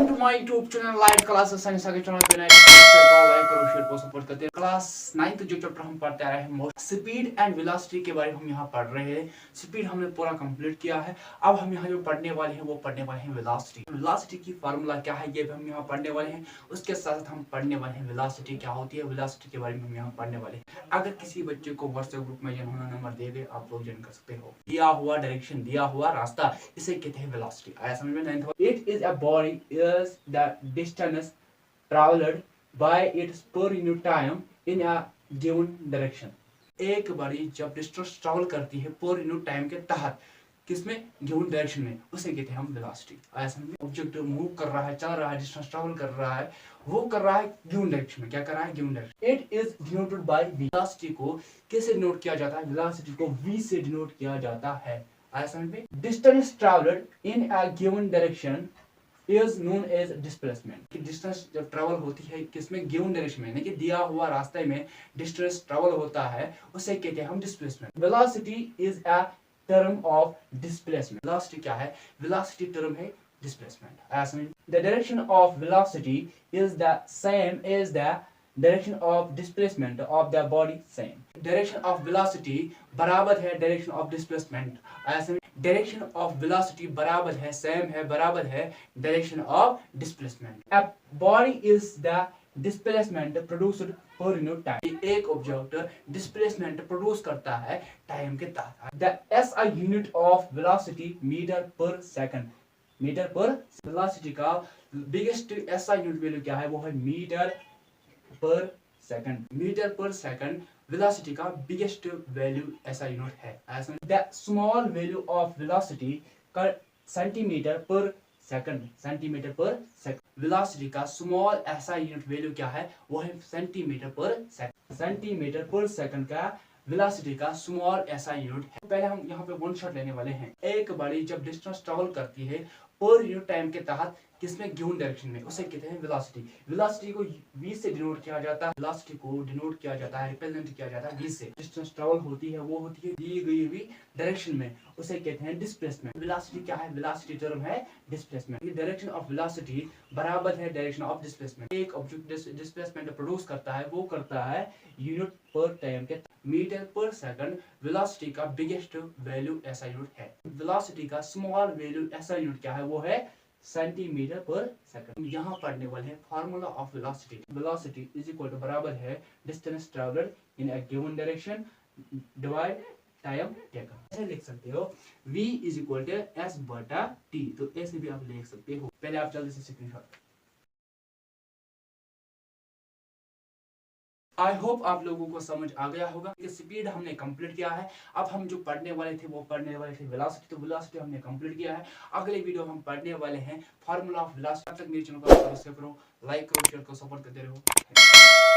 Welcome to my YouTube channel live classes science के channel पे नए लाइक करो शेयर को सपोर्ट करते हैं। क्लास 9th जो चैप्टर हम पढ़ते आ रहे हैं स्पीड एंड वेलोसिटी के बारे में हम यहाँ पढ़ रहे हैं। स्पीड हमने पूरा कंप्लीट किया है। अब हम यहाँ जो पढ़ने वाले हैं वो पढ़ने वाले हैं वेलोसिटी। वेलोसिटी की फार्मूला क्या है ये भी हम यहाँ पढ़ने वाले हैं। उसके साथ हम पढ़ने वाले हैं वेलोसिटी क्या होती है, वेलोसिटी के बारे में हम यहाँ पढ़ने वाले हैं। अगर किसी बच्चे को व्हाट्सएप ग्रुप में जिन्होंने नंबर दे गए आप लोग ज्वाइन कर सकते हो। दिया हुआ डायरेक्शन, दिया हुआ रास्ता, इसे कहते हैं वेलोसिटी। आया समझ में? 9th it is a body is the distance traveled by its per unit time in a given direction। एक बॉडी जब डिस्टेंस ट्रैवल करती है पर यूनिट टाइम के तहत किसमें, गिवन डायरेक्शन में, उसे कहते हैं हम वेलोसिटी। आया समझ में? ऑब्जेक्ट मूव कर रहा है, चल रहा है, डिस्टेंस ट्रैवल कर रहा है, वो कर रहा है गिवन डायरेक्शन में। क्या कर रहा है? Given direction. It is denoted by v। Velocity को कैसे डिनोट किया जाता है? वेलोसिटी को v से डिनोट किया जाता है। आया समझ में? Distance travelled in a given direction is known as displacement। Distance जब ट्रैवल होती है किसमें, गिवन डायरेक्शन में, यानी कि दिया हुआ रास्ते में डिस्टेंस ट्रैवल होता है उसे कहते हैं हम displacement. Velocity is a term of displacement. Velocity क्या है? वेलोसिटी टर्म है डिस्प्लेसमेंट। ऐसा the direction of velocity is the same as the direction of displacement of the body. Same direction of velocity बराबर है डायरेक्शन ऑफ डिस्प्लेसमेंट। ऐसा direction of velocity बराबर है, same है, बराबर है direction of displacement. A body is the displacement produced per unit time. एक object displacement produce करता है टाइम के तहत। The SI unit of velocity metre per second. Metre per velocity का बिगेस्ट एसआई यूनिट वैल्यू क्या है? वो है metre per second. Metre per second velocity का बिगेस्ट वैल्यू ऐसा यूनिट है। ऐसा the small value of velocity का centimetre per second. Centimetre per second velocity का स्मॉल ऐसा यूनिट वैल्यू क्या है? वो है centimetre per second. Centimetre per second का वेलोसिटी का स्मॉल ऐसा यूनिट है। पहले हम यहाँ पे वन शॉट लेने वाले हैं। एक बॉडी जब डिस्टेंस ट्रैवल करती है पर यूनिट टाइम के तहत किसमें, गिवन डायरेक्शन में, उसे कहते हैं वेलोसिटी। वेलोसिटी को v से डिनोट किया जाता है। वेलोसिटी को डिनोट किया जाता है, रिप्रेजेंट किया जाता है v से। डिस्टेंस ट्रैवल होती है वो होती है दी गई हुई डायरेक्शन में, उसे कहते हैं डिस्प्लेसमेंट। वेलोसिटी क्या है? वेलोसिटी टर्म है डिस्प्लेसमेंट। ये डायरेक्शन ऑफ वेलोसिटी बराबर है डायरेक्शन ऑफ डिस्प्लेसमेंट। एक ऑब्जेक्ट डिस्प्लेसमेंट प्रोड्यूस करता है, वो करता है यूनिट पर टाइम के मीटर पर सेकंड। वेलोसिटी का बिगेस्ट वैल्यू ऐसा यूनिट है। वेलोसिटी का स्मॉल वैल्यू ऐसा यूनिट क्या है? वो है सेंटीमीटर पर सेकंड। यहाँ पढ़ने वाले हैं formula of velocity. Velocity is equal to बराबर है distance travelled in a given direction divide time taken. ऐसे लिख सकते हो v is equal to s बटा t। तो ऐसे भी आप लिख सकते हो। पहले आप जल्दी से स्क्रीनशॉट। आई होप आप लोगों को समझ आ गया होगा कि स्पीड हमने कंप्लीट किया है। अब हम जो पढ़ने वाले थे वो पढ़ने वाले थे वेलोसिटी। तो वेलोसिटी हमने कंप्लीट किया है। अगले वीडियो हम पढ़ने वाले हैं फार्मूला ऑफ वेलोसिटी। तब तक मेरे चैनल को सब्सक्राइब करो, लाइक करो, शेयर करो, सपोर्ट करते रहो।